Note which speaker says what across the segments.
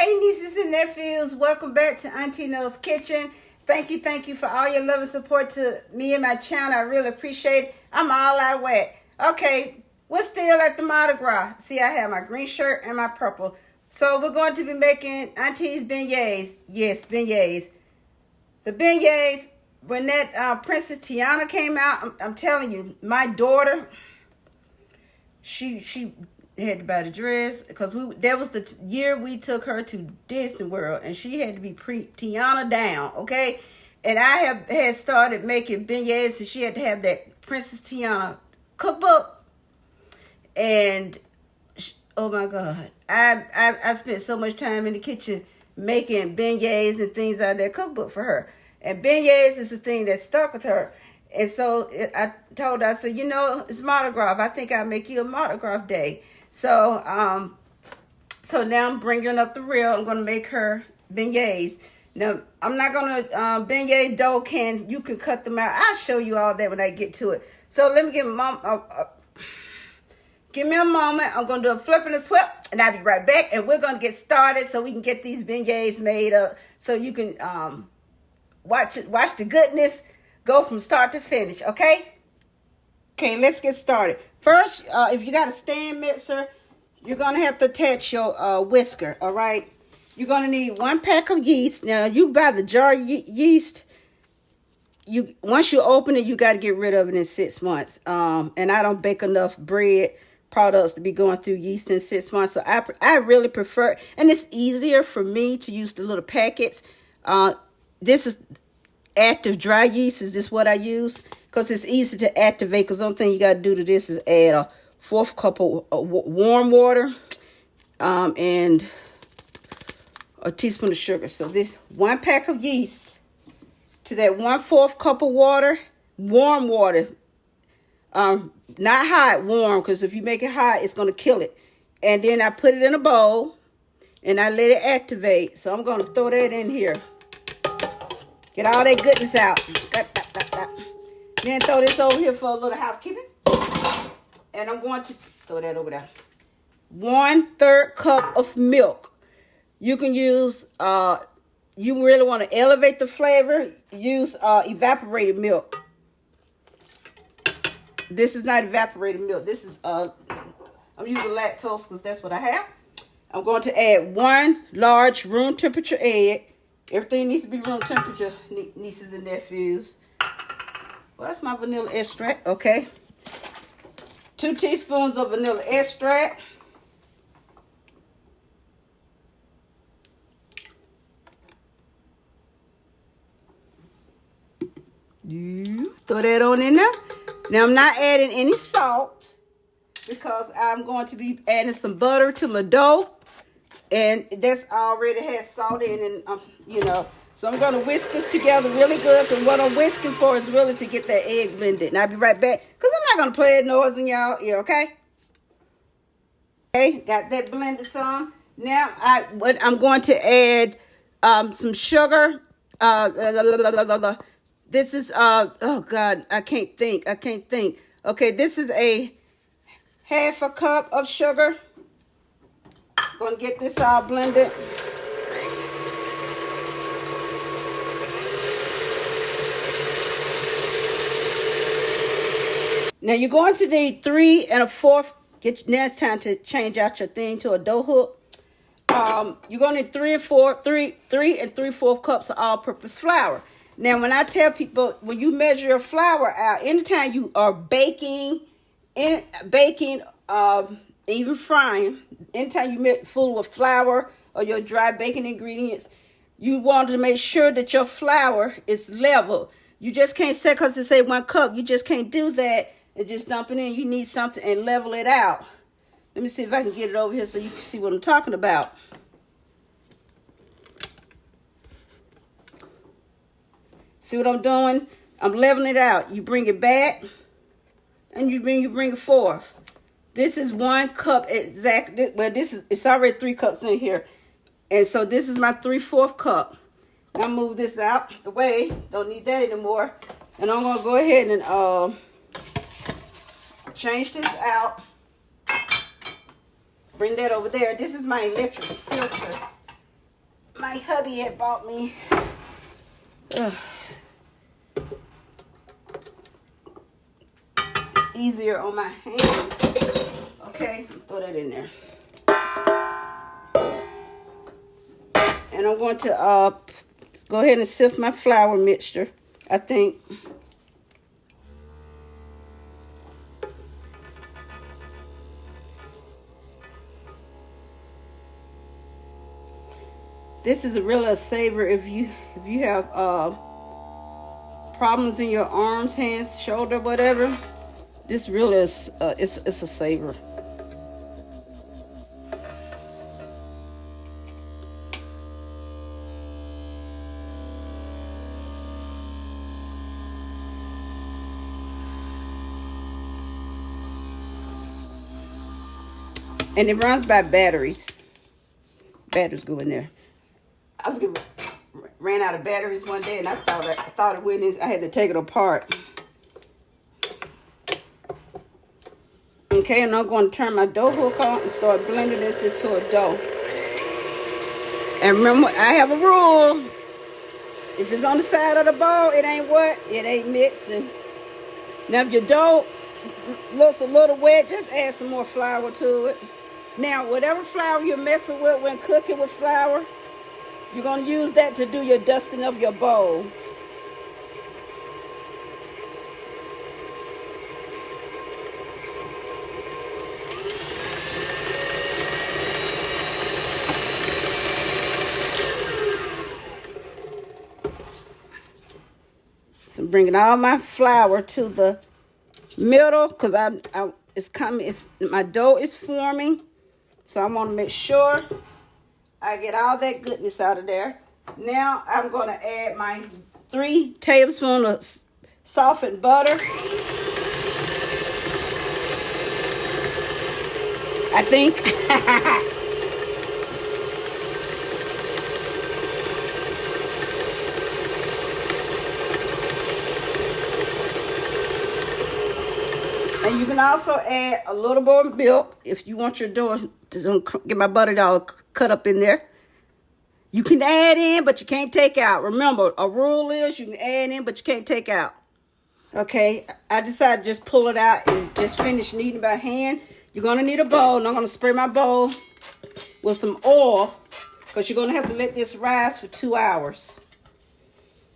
Speaker 1: Hey nieces and nephews, welcome back to Auntie No's Kitchen. Thank you for all your love and support to me and my channel. I really appreciate it. I'm all out of whack. Okay, we're still at the Mardi Gras. See, I have my green shirt and my purple. So we're going to be making Auntie's beignets. Yes, beignets. The beignets, when that Princess Tiana came out, I'm telling you, my daughter, she had to buy the dress because that was the year we took her to Disney World, and she had to be Tiana down, okay? And I had started making beignets, and she had to have that Princess Tiana cookbook. And oh my God, I spent so much time in the kitchen making beignets and things out of that cookbook for her. And beignets is the thing that stuck with her. And so I told her, I said, you know, it's Mardi Gras. I think I'll make you a Mardi Gras day. So now I'm bringing up the real. I'm going to make her beignets. Now, I'm not going to, beignet dough you can cut them out. I'll show you all that when I get to it. So let me give me a moment. I'm going to do a flip and a swip, and I'll be right back. And we're going to get started so we can get these beignets made up so you can watch the goodness go from start to finish, okay? Okay, let's get started. First, if you got a stand mixer, you're going to have to attach your whisker, all right? You're going to need 1 pack of yeast. Now, you buy the jar yeast. Once you open it, you got to get rid of it in 6 months. And I don't bake enough bread products to be going through yeast in 6 months. So I really prefer, and it's easier for me to use the little packets. This is active dry yeast. Is this what I use? Because it's easy to activate. Because the only thing you got to do to this is add a 1/4 cup of warm water and a teaspoon of sugar. So this 1 pack of yeast to that 1/4 cup of water, warm water. Not hot, warm, because if you make it hot, it's going to kill it. And then I put it in a bowl and I let it activate. So I'm going to throw that in here. Get all that goodness out. Then throw this over here for a little housekeeping. And I'm going to throw that over there. 1/3 cup of milk. You can use, you really want to elevate the flavor, use evaporated milk. This is not evaporated milk. This is, I'm using lactose because that's what I have. I'm going to add 1 large room temperature egg. Everything needs to be room temperature, nieces and nephews. Well, that's my vanilla extract, okay. 2 teaspoons of vanilla extract. You throw that on in there. Now, I'm not adding any salt because I'm going to be adding some butter to my dough. And that's already has salt in it, you know. So I'm going to whisk this together really good. Because what I'm whisking for is really to get that egg blended. And I'll be right back. Because I'm not going to play that noise in y'all ear, okay? Okay, got that blended some. Now, I'm going to add some sugar. This is, oh God, I can't think. Okay, this is a 1/2 cup of sugar. Gonna get this all blended. Now you're going to need 3 1/4. Now it's time to change out your thing to a dough hook. You're gonna need 3 3/4 cups of all-purpose flour. Now, when I tell people, when you measure your flour out, anytime you are baking, even frying, anytime you make food with flour or your dry baking ingredients, you want to make sure that your flour is level. You just can't say, because it say 1 cup, you just can't do that and just dump it in. You need something and level it out. Let me see if I can get it over here so you can see what I'm talking about. See what I'm doing? I'm leveling it out. You bring it back and you bring it forth. This is 1 cup exactly. Well, it's already 3 cups in here. And so this is my 3/4 cup. Now move this out the way. Don't need that anymore. And I'm going to go ahead and change this out. Bring that over there. This is my electric filter. my hubby had bought me. Ugh. It's easier on my hands. Okay, throw that in there. And I'm going to go ahead and sift my flour mixture, I think. This is really a saver if you have problems in your arms, hands, shoulder, whatever. This really is it's a saver. And it runs by batteries. Batteries go in there. Ran out of batteries one day, and I thought it wouldn't. I had to take it apart. Okay, and I'm going to turn my dough hook on and start blending this into a dough. And remember, I have a rule. If it's on the side of the bowl, it ain't what? It ain't mixing. Now, if your dough looks a little wet, just add some more flour to it. Now, whatever flour you're messing with when cooking with flour, you're going to use that to do your dusting of your bowl. So I'm bringing all my flour to the middle because my dough is forming. So I want to make sure I get all that goodness out of there. Now I'm going to add my 3 tablespoons of softened butter. I think. And you can also add a little more milk if you want your dough to get my butter all cut up in there. You can add in, but you can't take out. Remember, a rule is you can add in, but you can't take out. Okay, I decided to just pull it out and just finish kneading by hand. You're going to need a bowl, and I'm going to spray my bowl with some oil because you're going to have to let this rise for 2 hours.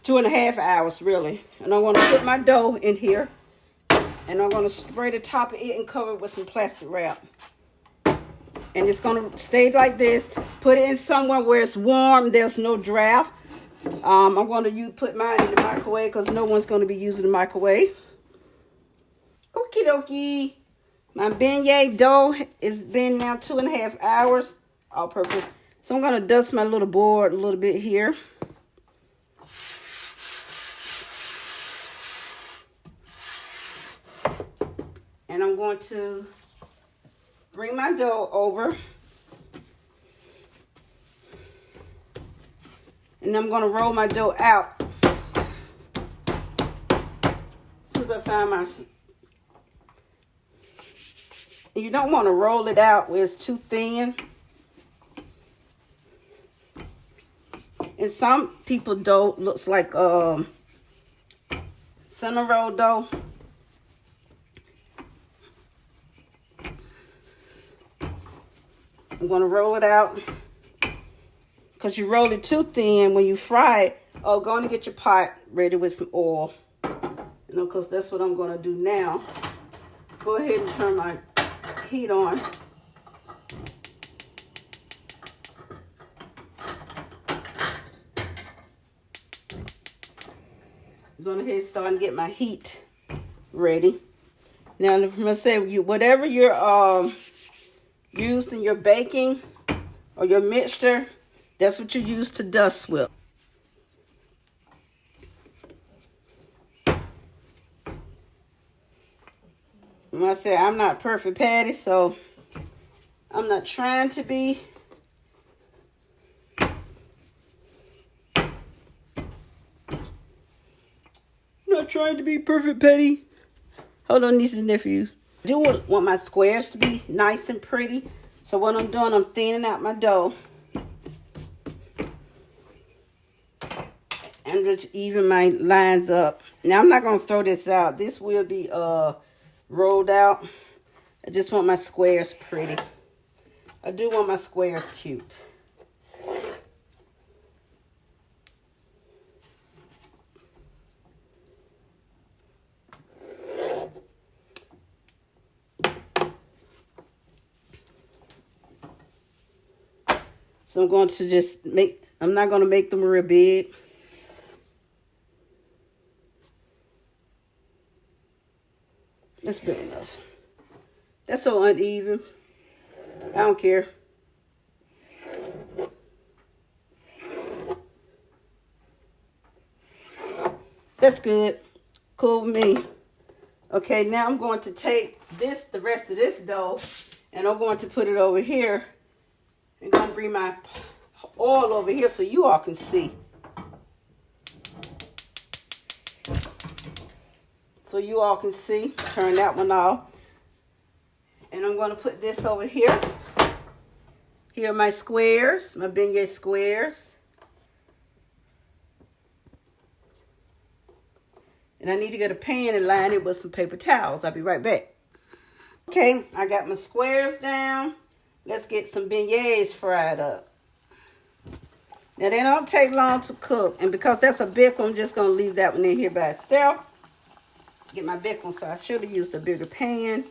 Speaker 1: 2.5 hours, really. And I'm going to put my dough in here. And I'm going to spray the top of it and cover it with some plastic wrap. And it's going to stay like this. Put it in somewhere where it's warm. There's no draft. I'm going to put mine in the microwave because no one's going to be using the microwave. Okie dokie. My beignet dough has been now 2.5 hours all purpose. So I'm going to dust my little board a little bit here. And I'm going to bring my dough over. And I'm going to roll my dough out. As soon as I find my... You don't want to roll it out where it's too thin. And some people dough looks like cinnamon roll dough. I'm going to roll it out because you roll it too thin when you fry it. Oh, go on and get your pot ready with some oil. You know, because that's what I'm going to do now. Go ahead and turn my heat on. I'm going to ahead and start and get my heat ready. Now, I'm going to say whatever you're used in your baking or your mixture, that's what you use to dust with. And I said I'm not perfect, Patty, so I'm not trying to be. Not trying to be perfect, Patty. Hold on, nieces and nephews. I do want my squares to be nice and pretty. So what I'm doing, I'm thinning out my dough. And just even my lines up. Now I'm not gonna throw this out. This will be rolled out. I just want my squares pretty. I do want my squares cute. So I'm going to just make, I'm not going to make them real big. That's big enough. That's so uneven. I don't care. That's good. Cool with me. Okay, now I'm going to take this, the rest of this dough, and I'm going to put it over here. I'm going to bring my oil over here so you all can see. So you all can see. Turn that one off. And I'm going to put this over here. Here are my squares, my beignet squares. And I need to get a pan and line it with some paper towels. I'll be right back. Okay, I got my squares down. Let's get some beignets fried up. Now, they don't take long to cook. And because that's a big one, I'm just going to leave that one in here by itself. Get my big one, so I should have used a bigger pan.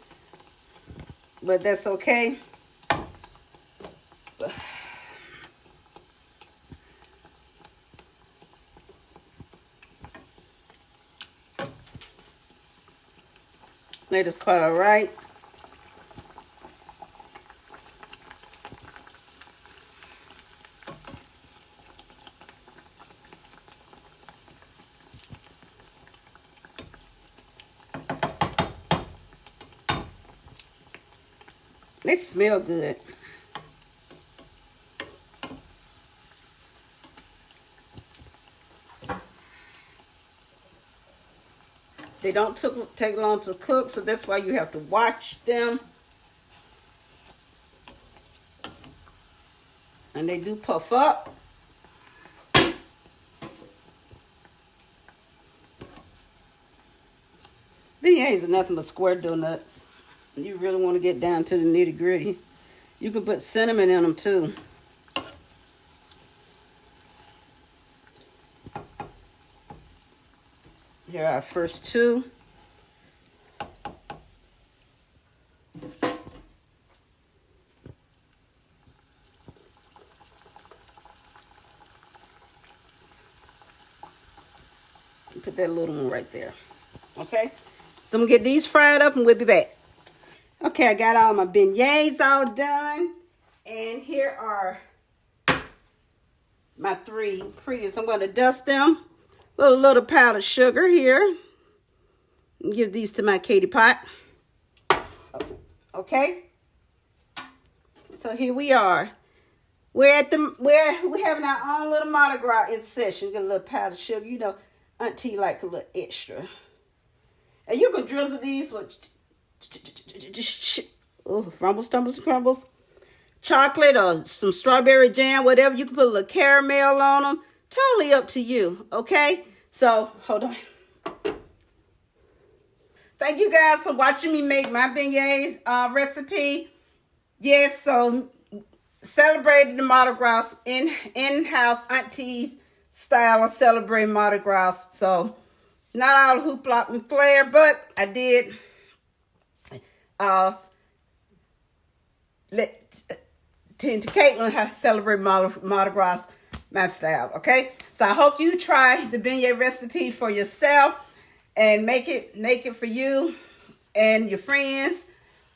Speaker 1: But that's okay. They just quite all right. They smell good. They don't take long to cook, so that's why you have to watch them. And they do puff up. Beignets are nothing but square donuts. You really want to get down to the nitty gritty. You can put cinnamon in them too. Here are our first two. Put that little one right there. Okay? So I'm going to get these fried up and we'll be back. Okay, I got all my beignets all done. And here are my three prettiest. I'm going to dust them with a little powdered sugar here. And give these to my Katie pot. Okay? So here we are. We're having our own little Mardi Gras in session. Get a little powdered sugar. You know, Auntie like a little extra. And you can drizzle these with crumbles, tumbles, crumbles. Chocolate or some strawberry jam, whatever. You can put a little caramel on them. Totally up to you, okay? So, hold on. Thank you guys for watching me make my beignets recipe. Yes, so celebrating the Mardi Gras in-house aunties style of celebrating Mardi Gras. So, not all hoopla and flair, but I did let Caitlin how to celebrate Mardi Gras my style, okay? So I hope you try the beignet recipe for yourself and make it for you and your friends,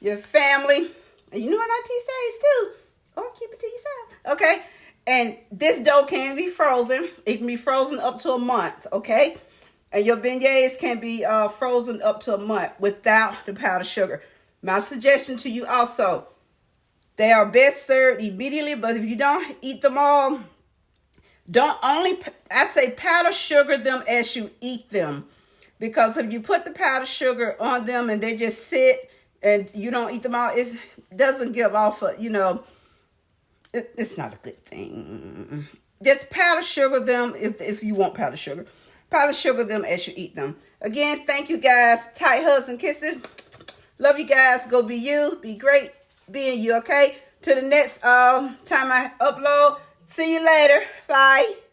Speaker 1: your family. And you know what Auntie says too, or keep it to yourself, okay? And this dough can be frozen. It can be frozen up to a month, okay? And your beignets can be frozen up to a month without the powdered sugar. My suggestion to you also, they are best served immediately, but if you don't eat them all, I say powder sugar them as you eat them. Because if you put the powdered sugar on them and they just sit and you don't eat them all, it doesn't give off, it's not a good thing. Just powder sugar them if you want powder sugar. Powder sugar them as you eat them. Again, thank you guys. Tight hugs and kisses. Love you guys. Go be you. Be great being you, okay? To the next time I upload. See you later. Bye.